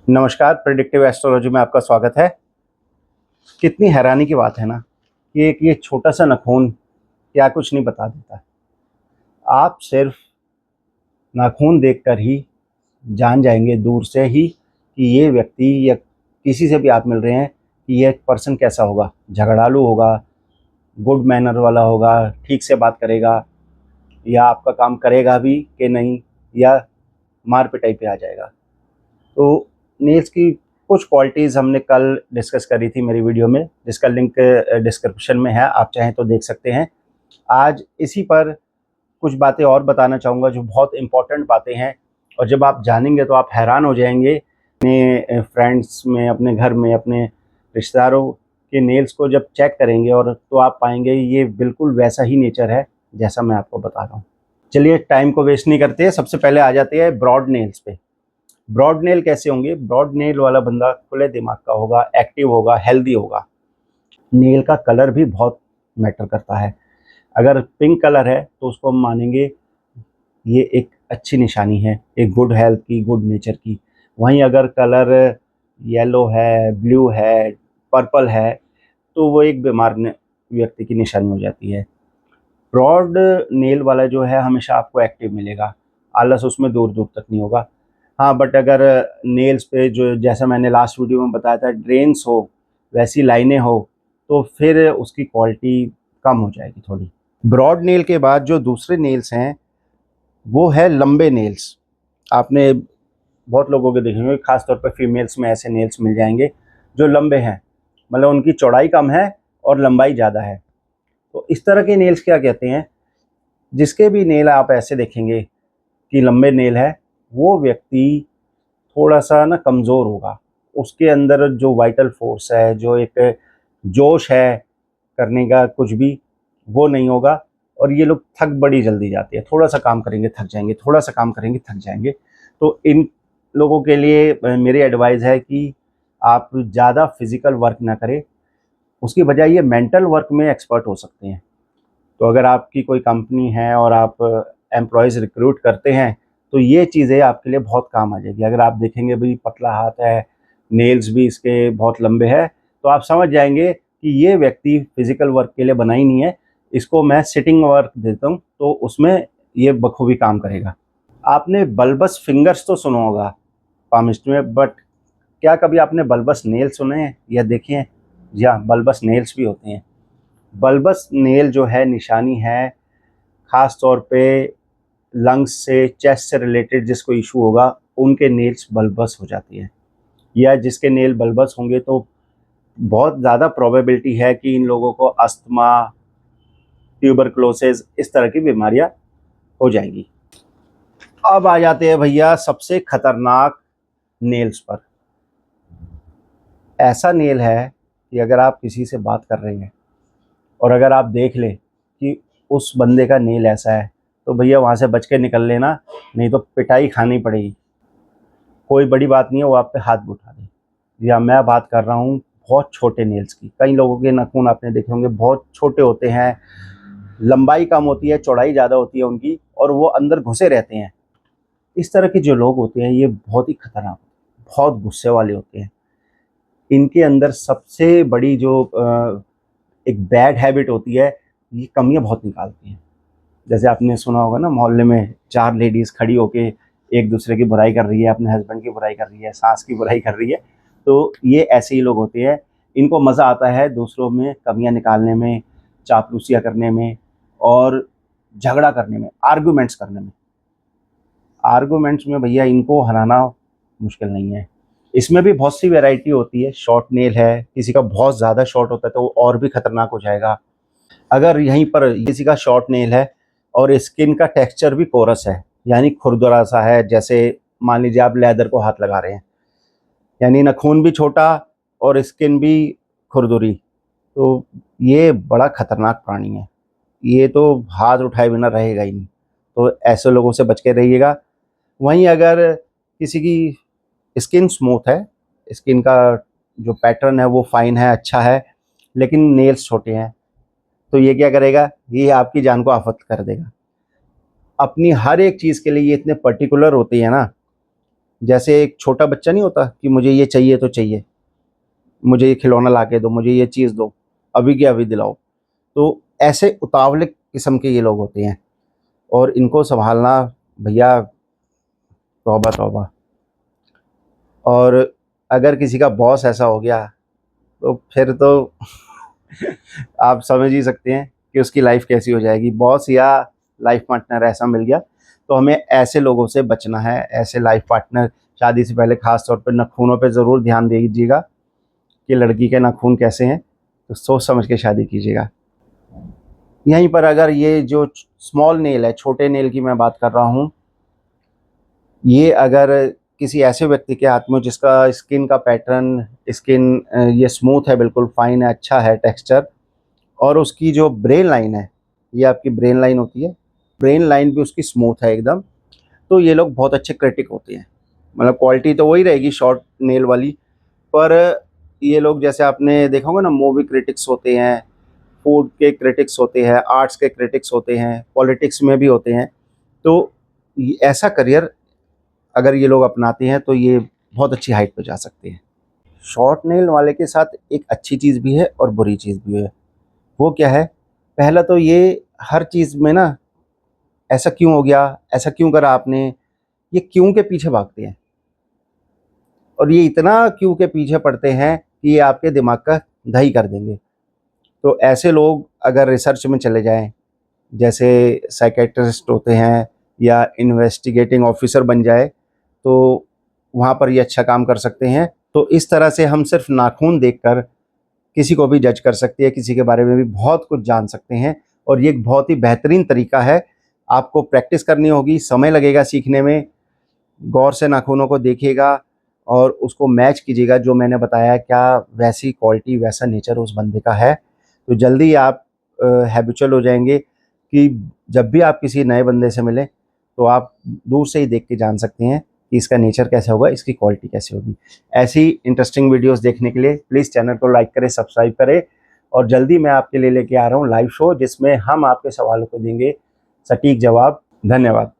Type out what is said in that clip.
नमस्कार, predictive astrology में आपका स्वागत है। कितनी हैरानी की बात है ना कि एक ये छोटा-सा नाखून क्या कुछ नहीं बता देता। आप सिर्फ नाखून देखकर ही जान जाएँगे दूर से ही कि ये व्यक्ति या किसी से भी आप मिल रहे हैं कि ये पर्सन कैसा होगा, झगड़ालू होगा, गुड मैनर वाला होगा, ठीक से बात करेगा या आपका काम करेगा भी कि नहीं या मार-पिटाई पे आ जाएगा। तो नेल्स की कुछ क्वालिटीज़ हमने कल डिस्कस करी थी मेरी वीडियो में, जिसका लिंक डिस्क्रिप्शन में है, आप चाहें तो देख सकते हैं। आज इसी पर कुछ बातें और बताना चाहूँगा जो बहुत इम्पोर्टेंट बातें हैं और जब आप जानेंगे तो आप हैरान हो जाएँगे। अपने फ्रेंड्स में, अपने घर में, अपने रिश्तेदारों के नेल्स को जब चेक करेंगे और तो आप पाएँगे ये बिल्कुल वैसा ही नेचर है जैसा मैं आपको बता रहा हूँ। चलिए टाइम को वेस्ट नहीं करते, सबसे पहले आ जाते हैं ब्रॉड नेल्स पे। ब्रॉड नेल कैसे होंगे? ब्रॉड नेल वाला बंदा खुले दिमाग का होगा, एक्टिव होगा, हेल्दी होगा। नेल का कलर भी बहुत मैटर करता है। अगर पिंक कलर है तो उसको हम मानेंगे ये एक अच्छी निशानी है, एक गुड हेल्थ की, गुड नेचर की। वहीं अगर कलर येलो है, ब्लू है, पर्पल है तो वो एक बीमार व्यक्ति की निशानी हो जाती है। ब्रॉड नेल वाला जो है हमेशा आपको एक्टिव मिलेगा, आलस उसमें दूर-दूर तक नहीं होगा। हाँ, बट अगर नेल्स पे जो जैसा मैंने लास्ट वीडियो में बताया था ड्रेन्स हो, वैसी लाइनें हो, तो फिर उसकी क्वालिटी कम हो जाएगी थोड़ी। ब्रॉड नेल के बाद जो दूसरे नेल्स हैं, वो है लंबे नेल्स। आपने बहुत लोगों के देखे होंगे, ख़ास तौर पे फीमेल्स में ऐसे नेल्स मिल जाएँगे, जो लंबे हैं। मतलब उनकी चौड़ाई कम है और लंबाई ज़्यादा है। तो इस तरह के नेल्स क्या कहते हैं, जिसके भी नेल आप ऐसे देखेंगे कि लंबे नेल है, वो व्यक्ति थोड़ा-सा ना कमज़ोर होगा। उसके अंदर जो वाइटल फ़ोर्स है, जो एक जोश है करने का कुछ भी, वो नहीं होगा और ये लोग थक बड़ी जल्दी जाते हैं। थोड़ा-सा काम करेंगे, थक जाएँगे, थोड़ा-सा काम करेंगे, थक जाएँगे। तो इन लोगों के लिए मेरी एडवाइस है कि आप ज़्यादा फ़िज़िकल वर्क ना करें, उसकी बजाय ये मेंटल वर्क में एक्सपर्ट हो सकते हैं। तो अगर आपकी कोई कंपनी है और आप एम्प्लॉइज़ रिक्रूट करते हैं, तो ये चीज़ें आपके लिए बहुत काम आ जाएगी। अगर आप देखेंगे भई पतला हाथ है, नेल्स भी इसके बहुत लंबे हैं, तो आप समझ जाएँगे कि ये व्यक्ति फ़िज़िकल वर्क के लिए बना ही नहीं है, इसको मैं सिटिंग वर्क देता हूँ, तो उसमें ये बखूबी काम करेगा। आपने बल्बस फिंगर्स तो सुना होगा पामिस्ट में, बट क्या कभी आपने बल्बस नेल सुने हैं या देखे हैं? जी हाँ, बल्बस नेल्स भी होते हैं। बल्बस नेल जो है निशानी है ख़ास तौर पे लंग्स से, चेस्ट से रिलेटेड जिसको इश्यू होगा, उनके नेल्स बल्बस हो जाती है या जिसके नेल बल्बस होंगे तो बहुत ज़्यादा प्रोबेबिलिटी है कि इन लोगों को अस्थमा, ट्यूबरकुलोसिस इस तरह की बीमारियाँ हो जाएँगी। अब आ जाते हैं भैया सबसे खतरनाक नेल्स पर। ऐसा नेल है कि अगर आप किसी से बात कर रहे हैं और अगर आप देख लें कि उस बंदे का नेल ऐसा है, तो भैया वहाँ से बच के निकल लेना, नहीं तो पिटाई खानी पड़ेगी। कोई बड़ी बात नहीं है, वो आप पे हाथ भी उठा दे। या मैं बात कर रहा हूँ बहुत छोटे नेल्स की। कई लोगों के नाखून आपने देखे होंगे बहुत छोटे होते हैं, लंबाई कम होती है, चौड़ाई ज़्यादा होती है उनकी और वो अंदर घुसे रहते हैं। इस तरह के जो लोग होते हैं ये बहुत ही खतरनाक, बहुत गुस्से वाले होते हैं। इनके अंदर सबसे बड़ी जो एक बैड हैबिट होती है, ये कमियाँ बहुत निकालते हैं। जैसे आपने सुना होगा ना मोहल्ले में 4 लेडीज़ खड़ी होके एक दूसरे की बुराई कर रही है, अपने हस्बैंड की बुराई कर रही है, सास की बुराई कर रही है, तो ये ऐसे ही लोग होते हैं। इनको मज़ा आता है दूसरों में कमियाँ निकालने में, चापलूसियाँ करने में और झगड़ा करने में, आर्गुमेंट्स करने में। आर्गुमेंट्स में भैया इनको हराना मुश्किल नहीं है। इसमें भी बहुत सी वैरायटी होती है, शॉर्ट नेल है, किसी का बहुत ज़्यादा शॉर्ट होता है तो वो और भी खतरनाक हो जाएगा। अगर यहीं पर किसी का शॉर्ट नेल है और स्किन का टेक्सचर भी कोरस है, यानी खुरदुरा सा है, जैसे मान लीजिए आप लेदर को हाथ लगा रहे हैं, यानी नाखून भी छोटा और स्किन भी खुरदुरी, तो ये बड़ा खतरनाक प्राणी है। ये तो हाथ उठाए बिना रहेगा ही नहीं, तो ऐसे लोगों से बच के रहिएगा। वहीं अगर किसी की स्किन स्मूथ है, स्किन का जो पैटर्न है वो फाइन है, अच्छा है, लेकिन नेल्स छोटे हैं, तो ये क्या करेगा, ये आपकी जान को आफ़त कर देगा। अपनी हर एक चीज़ के लिए ये इतने पर्टिकुलर होती है ना जैसे एक छोटा बच्चा नहीं होता कि मुझे ये चाहिए तो चाहिए, मुझे ये खिलौना ला के दो, मुझे ये चीज़ दो, अभी के अभी दिलाओ। तो ऐसे उतावले किस्म के ये लोग होते हैं, और इनको संभालना भैया तौबा तौबा। और अगर किसी का बॉस ऐसा हो गया तो फिर तो आप समझ ही सकते हैं कि उसकी लाइफ कैसी हो जाएगी। बॉस या लाइफ पार्टनर ऐसा मिल गया तो हमें ऐसे लोगों से बचना है। ऐसे लाइफ पार्टनर शादी से पहले ख़ास तौर पे नाखूनों पे ज़रूर ध्यान दीजिएगा कि लड़की के नाखून कैसे हैं, तो सोच समझ के शादी कीजिएगा। यहीं पर अगर ये जो स्मॉल नेल है, छोटे नेल की मैं बात कर रहा हूँ, ये अगर किसी ऐसे व्यक्ति के हाथ में जिसका स्किन का पैटर्न, स्किन ये स्मूथ है, बिल्कुल फाइन है, अच्छा है टेक्सचर, और उसकी जो ब्रेन लाइन है, ये आपकी ब्रेन लाइन होती है, ब्रेन लाइन भी उसकी स्मूथ है एकदम, तो ये लोग बहुत अच्छे क्रिटिक होते हैं। मतलब क्वालिटी तो वही रहेगी शॉर्ट नेल वाली, पर ये लोग जैसे आपने देखा होगा ना, मूवी क्रिटिक्स होते हैं, फूड के क्रिटिक्स होते हैं, आर्ट्स के क्रिटिक्स होते हैं, पॉलिटिक्स में भी होते हैं। तो ऐसा करियर अगर ये लोग अपनाते हैं तो ये बहुत अच्छी हाइट पे जा सकते हैं। शॉर्ट नेल वाले के साथ एक अच्छी चीज़ भी है और बुरी चीज़ भी है। वो क्या है? पहला तो ये हर चीज़ में ना, ऐसा क्यों हो गया, ऐसा क्यों करा आपने, ये क्यों के पीछे भागते हैं, और ये इतना क्यों के पीछे पड़ते हैं कि ये आपके दिमाग का दही कर देंगे। तो ऐसे लोग अगर रिसर्च में चले जाएँ, जैसे साइकियाट्रिस्ट होते हैं या इन्वेस्टिगेटिंग ऑफिसर बन जाए, तो वहाँ पर ये अच्छा काम कर सकते हैं। तो इस तरह से हम सिर्फ नाखून देखकर किसी को भी जज कर सकते हैं, किसी के बारे में भी बहुत कुछ जान सकते हैं, और ये एक बहुत ही बेहतरीन तरीका है। आपको प्रैक्टिस करनी होगी, समय लगेगा सीखने में। गौर से नाखूनों को देखिएगा और उसको मैच कीजिएगा, जो मैंने बताया क्या वैसी क्वालिटी, वैसा नेचर उस बंदे का है, तो जल्दी आप हैबिचुअल हो जाएंगे कि जब भी आप किसी नए बंदे से मिलें तो आप दूर से ही देख के जान सकते हैं कि इसका नेचर कैसा होगा, इसकी क्वालिटी कैसी होगी। ऐसी इंटरेस्टिंग वीडियोस देखने के लिए प्लीज़ चैनल को लाइक करें, सब्सक्राइब करें, और जल्दी मैं आपके लिए लेके आ रहा हूँ लाइव शो, जिसमें हम आपके सवालों को देंगे सटीक जवाब। धन्यवाद।